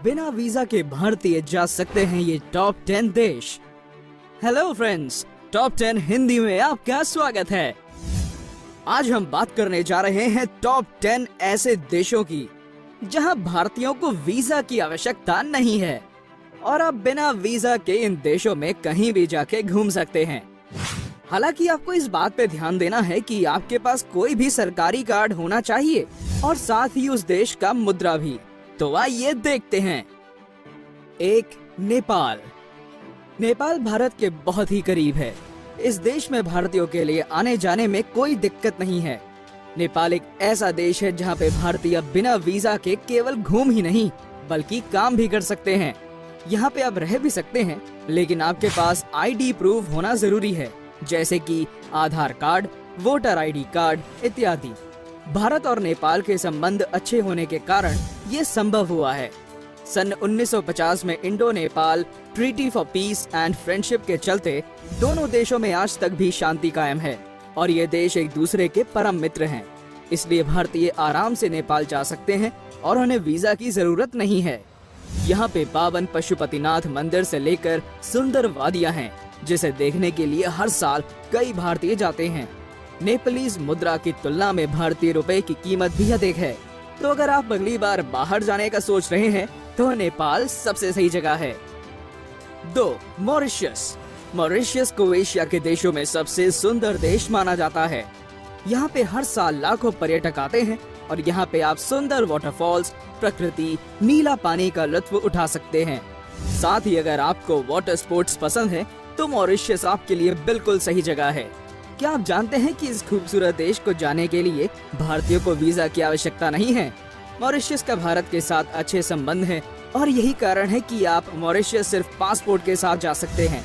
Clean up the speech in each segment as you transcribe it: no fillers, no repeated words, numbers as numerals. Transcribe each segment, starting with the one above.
बिना वीजा के भारतीय जा सकते हैं ये टॉप 10 देश। हेलो फ्रेंड्स, टॉप 10 हिंदी में आपका स्वागत है। आज हम बात करने जा रहे हैं टॉप 10 ऐसे देशों की जहां भारतीयों को वीजा की आवश्यकता नहीं है और आप बिना वीजा के इन देशों में कहीं भी जाके घूम सकते हैं। हालांकि आपको इस बात पे ध्यान देना है कि आपके पास कोई भी सरकारी कार्ड होना चाहिए और साथ ही उस देश का मुद्रा भी। तो आइए देखते हैं। 1. नेपाल। नेपाल भारत के बहुत ही करीब है। इस देश में भारतीयों के लिए आने जाने में कोई दिक्कत नहीं है। नेपाल एक ऐसा देश है जहां पे भारतीय बिना वीजा के केवल घूम ही नहीं बल्कि काम भी कर सकते हैं। यहाँ पे आप रह भी सकते हैं, लेकिन आपके पास आईडी प्रूफ होना जरूरी है, जैसे कि आधार कार्ड, वोटर आईडी कार्ड इत्यादि। भारत और नेपाल के संबंध अच्छे होने के कारण ये संभव हुआ है। सन 1950 में Indo Nepal treaty for piece and friendship के चलते दोनों देशों में आज तक भी शांति कायम है और ये देश एक दूसरे के परम मित्र हैं। इसलिए भारतीय आराम से नेपाल जा सकते हैं और उन्हें वीजा की जरूरत नहीं है। यहाँ पे पावन पशुपतिनाथ मंदिर से लेकर सुंदर वादियाँ हैं, जिसे देखने के लिए हर साल कई भारतीय जाते हैं। नेपालीज मुद्रा की तुलना में भारतीय रुपए की कीमत भी अधिक है, तो अगर आप अगली बार बाहर जाने का सोच रहे हैं तो नेपाल सबसे सही जगह है। 2. मॉरिशस। मॉरिशस को एशिया के देशों में सबसे सुंदर देश माना जाता है। यहाँ पे हर साल लाखों पर्यटक आते हैं और यहाँ पे आप सुंदर वाटरफॉल्स, प्रकृति, नीला पानी का लुत्फ उठा सकते हैं। साथ ही अगर आपको वाटर स्पोर्ट्स पसंद है तो मॉरिशस आपके लिए बिल्कुल सही जगह है। क्या आप जानते हैं कि इस खूबसूरत देश को जाने के लिए भारतीयों को वीजा की आवश्यकता नहीं है? मॉरिशस का भारत के साथ अच्छे संबंध है और यही कारण है कि आप मॉरिशस सिर्फ पासपोर्ट के साथ जा सकते हैं।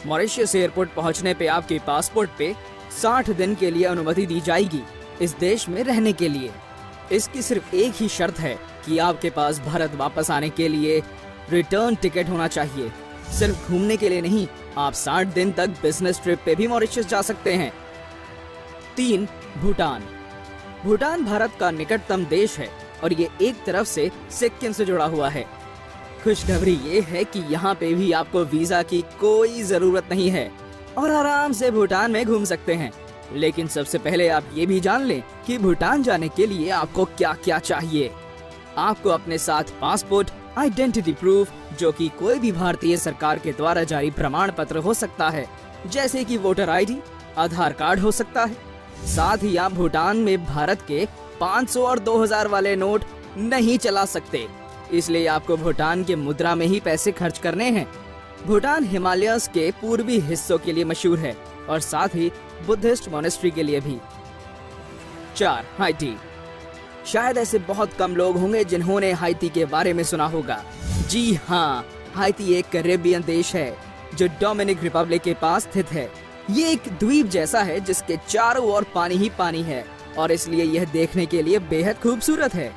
मॉरिशस एयरपोर्ट पहुंचने पे आपके पासपोर्ट पे 60 दिन के लिए अनुमति दी जाएगी इस देश में रहने के लिए। इसकी सिर्फ एक ही शर्त है कि आपके पास भारत वापस आने के लिए रिटर्न टिकट होना चाहिए। सिर्फ घूमने के लिए नहीं, आप 60 दिन तक बिजनेस ट्रिप पे भी मॉरिशस जा सकते हैं। 3. भूटान। भूटान भारत का निकटतम देश है और ये एक तरफ से सिक्किम से जुड़ा हुआ है। खुशखबरी ये है कि यहाँ पे भी आपको वीजा की कोई जरूरत नहीं है और आराम से भूटान में घूम सकते हैं। लेकिन सबसे पहले आप ये भी जान लें कि भूटान जाने के लिए आपको क्या क्या चाहिए। आपको अपने साथ पासपोर्ट, आइडेंटिटी प्रूफ, जो कि कोई भी भारतीय सरकार के द्वारा जारी प्रमाण पत्र हो सकता है, जैसे कि वोटर आईडी, आधार कार्ड हो सकता है। साथ ही आप भूटान में भारत के 500 और 2000 वाले नोट नहीं चला सकते, इसलिए आपको भूटान के मुद्रा में ही पैसे खर्च करने हैं। भूटान हिमालयस के पूर्वी हिस्सों के लिए मशहूर है और साथ ही बुद्धिस्ट मोनेस्ट्री के लिए भी। 4. हाइती। शायद ऐसे बहुत कम लोग होंगे जिन्होंने हाइती के बारे में सुना होगा। जी हाँ, हाइती एक कैरेबियन देश है जो डोमिनिक रिपब्लिक के पास स्थित है। ये एक द्वीप जैसा है जिसके चारों ओर पानी ही पानी है और इसलिए यह देखने के लिए बेहद खूबसूरत है।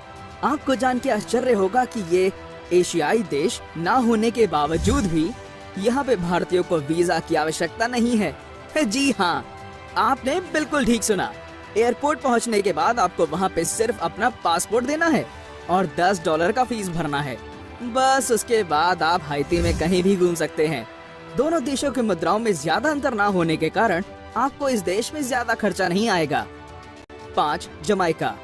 आपको जान के आश्चर्य होगा कि ये एशियाई देश ना होने के बावजूद भी यहाँ पे भारतीयों को वीजा की आवश्यकता नहीं है। जी हाँ, आपने बिल्कुल ठीक सुना। एयरपोर्ट पहुँचने के बाद आपको वहाँ पे सिर्फ अपना पासपोर्ट देना है और $10 का फीस भरना है। बस उसके बाद आप हाइती में कहीं भी घूम सकते हैं। दोनों देशों के मुद्राओं में ज्यादा अंतर ना होने के कारण आपको इस देश में ज्यादा खर्चा नहीं आएगा। 5. जमाइका।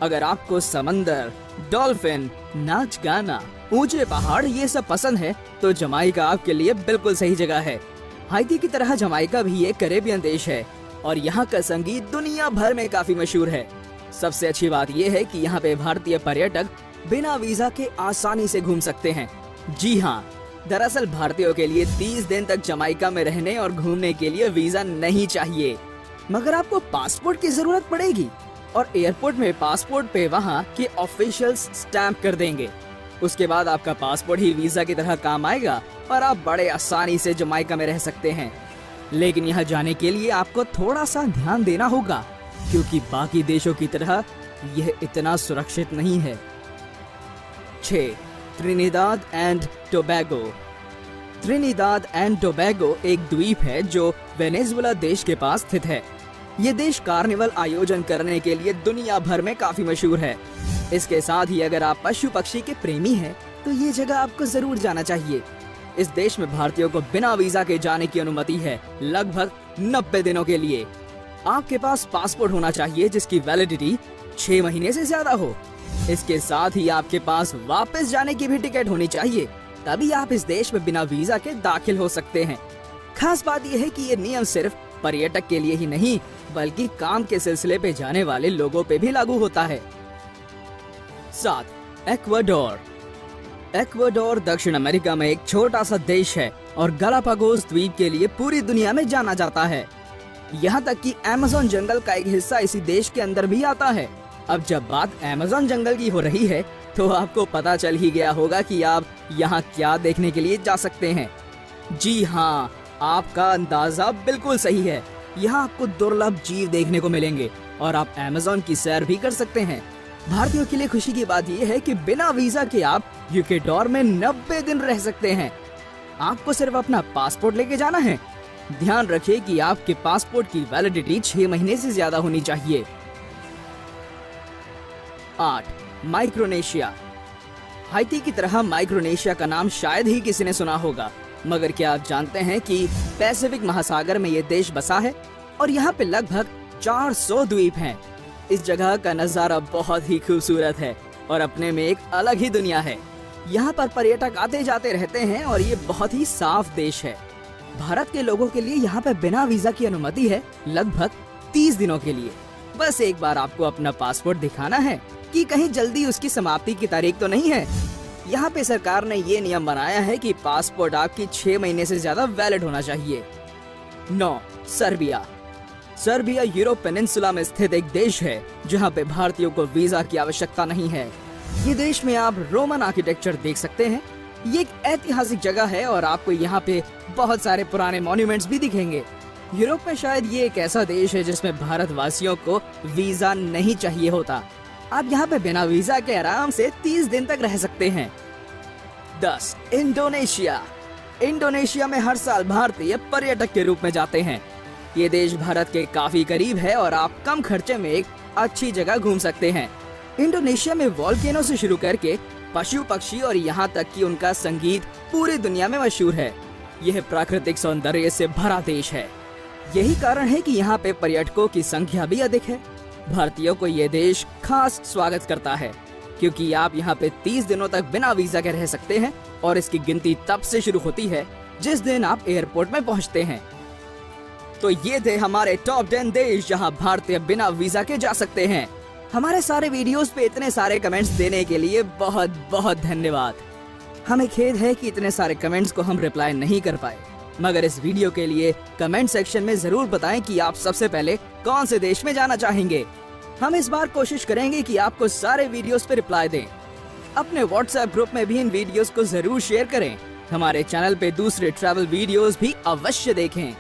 अगर आपको समंदर, डॉल्फिन, नाच गाना, ऊंचे पहाड़ ये सब पसंद है तो जमाइका आपके लिए बिल्कुल सही जगह है। हाइती की तरह जमाइका भी एक कैरेबियन देश है और यहाँ का संगीत दुनिया भर में काफी मशहूर है। सबसे अच्छी बात यह है कि यहाँ पे भारतीय पर्यटक बिना वीजा के आसानी से घूम सकते हैं। जी हाँ, दरअसल भारतीयों के लिए 30 दिन तक जमाइका में रहने और घूमने के लिए वीजा नहीं चाहिए, मगर आपको पासपोर्ट की जरूरत पड़ेगी और एयरपोर्ट में पासपोर्ट पे वहाँ के ऑफिशियल्स स्टैंप कर देंगे। उसके बाद आपका पासपोर्ट ही वीजा की तरह काम आएगा और आप बड़े आसानी से जमाइका में रह सकते हैं। लेकिन यहाँ जाने के लिए आपको थोड़ा सा ध्यान देना होगा क्योंकि बाकी देशों की तरह यह इतना सुरक्षित नहीं है। 6. Trinidad and Tobago. Trinidad and Tobago एक द्वीप है जो वेनेजुएला देश के पास स्थित है। ये देश कार्निवल आयोजन करने के लिए दुनिया भर में काफी मशहूर है। इसके साथ ही अगर आप पशु पक्षी के प्रेमी हैं तो ये जगह आपको जरूर जाना चाहिए। इस देश में भारतीयों को बिना वीजा के जाने की अनुमति है, लगभग 90 दिनों के लिए। आपके पास पासपोर्ट होना चाहिए जिसकी वैलिडिटी 6 महीने से ज्यादा हो। इसके साथ ही आपके पास वापस जाने की भी टिकट होनी चाहिए, तभी आप इस देश में बिना वीजा के दाखिल हो सकते हैं। खास बात यह है कि ये नियम सिर्फ पर्यटक के लिए ही नहीं, बल्कि काम के सिलसिले पे जाने वाले लोगों पे भी लागू होता है। 7. इक्वाडोर। इक्वाडोर दक्षिण अमेरिका में एक छोटा सा देश है और गालापागोस द्वीप के लिए पूरी दुनिया में जाना जाता है। यहाँ तक कि अमेज़न जंगल का एक हिस्सा इसी देश के अंदर भी आता है। अब जब बात अमेज़न जंगल की हो रही है तो आपको पता चल ही गया होगा कि आप यहाँ क्या देखने के लिए जा सकते हैं। जी हाँ, आपका अंदाजा बिल्कुल सही है। यहाँ आपको दुर्लभ जीव देखने को मिलेंगे और आप अमेज़न की सैर भी कर सकते हैं। भारतीयों के लिए खुशी की बात यह है कि बिना वीजा के आप इक्वाडोर में 90 दिन रह सकते हैं। आपको सिर्फ अपना पासपोर्ट लेके जाना है। ध्यान रखिए कि आपके पासपोर्ट की वैलिडिटी 6 महीने से ज्यादा होनी चाहिए। 8. माइक्रोनेशिया। हाइती की तरह माइक्रोनेशिया का नाम शायद ही किसी ने सुना होगा, मगर क्या आप जानते हैं कि पैसिफिक महासागर में ये देश बसा है और यहाँ पे लगभग 400 द्वीप हैं। इस जगह का नजारा बहुत ही खूबसूरत है और अपने में एक अलग ही दुनिया है। यहाँ पर पर्यटक आते जाते रहते हैं और ये बहुत ही साफ देश है। भारत के लोगों के लिए यहाँ पे बिना वीजा की अनुमति है, लगभग 30 दिनों के लिए। बस एक बार आपको अपना पासपोर्ट दिखाना है कि कहीं जल्दी उसकी समाप्ति की तारीख तो नहीं है। यहाँ पे सरकार ने ये नियम बनाया है कि पासपोर्ट आपकी 6 महीने से ज्यादा वैलिड होना चाहिए। 9. सर्बिया। सर्बिया यूरोप पेनिनसुला में स्थित एक देश है जहाँ पे भारतीयों को वीजा की आवश्यकता नहीं है। ये देश में आप रोमन आर्किटेक्चर देख सकते हैं। ये एक ऐतिहासिक जगह है और आपको यहाँ पे बहुत सारे पुराने मॉन्यूमेंट्स भी दिखेंगे। यूरोप में शायद ये एक ऐसा देश है जिसमें भारतवासियों को वीजा नहीं चाहिए होता। आप यहाँ पे बिना वीजा के आराम से 30 दिन तक रह सकते हैं। 10. इंडोनेशिया। इंडोनेशिया में हर साल भारतीय पर्यटक के रूप में जाते हैं। ये देश भारत के काफी करीब है और आप कम खर्चे में एक अच्छी जगह घूम सकते हैं। इंडोनेशिया में वॉल्केनो से शुरू करके पशु पक्षी और यहाँ तक कि उनका संगीत पूरी दुनिया में मशहूर है। यह प्राकृतिक सौंदर्य से भरा देश है। यही कारण है कि यहाँ पे पर्यटकों की संख्या भी अधिक है। भारतीयों को ये देश खास स्वागत करता है क्योंकि आप यहाँ पे 30 दिनों तक बिना वीजा के रह सकते हैं और इसकी गिनती तब से शुरू होती है जिस दिन आप एयरपोर्ट में पहुँचते हैं। तो ये थे हमारे टॉप 10 देश जहाँ भारतीय बिना वीजा के जा सकते हैं। हमारे सारे वीडियोस पे इतने सारे कमेंट्स देने के लिए बहुत बहुत धन्यवाद। हमें खेद है कि इतने सारे कमेंट्स को हम रिप्लाई नहीं कर पाए, मगर इस वीडियो के लिए कमेंट सेक्शन में जरूर बताएं कि आप सबसे पहले कौन से देश में जाना चाहेंगे। हम इस बार कोशिश करेंगे कि आपको सारे वीडियोस पे रिप्लाई दें। अपने व्हाट्सएप ग्रुप में भी इन वीडियोस को जरूर शेयर करें। हमारे चैनल पे दूसरे ट्रैवल वीडियोस भी अवश्य देखें।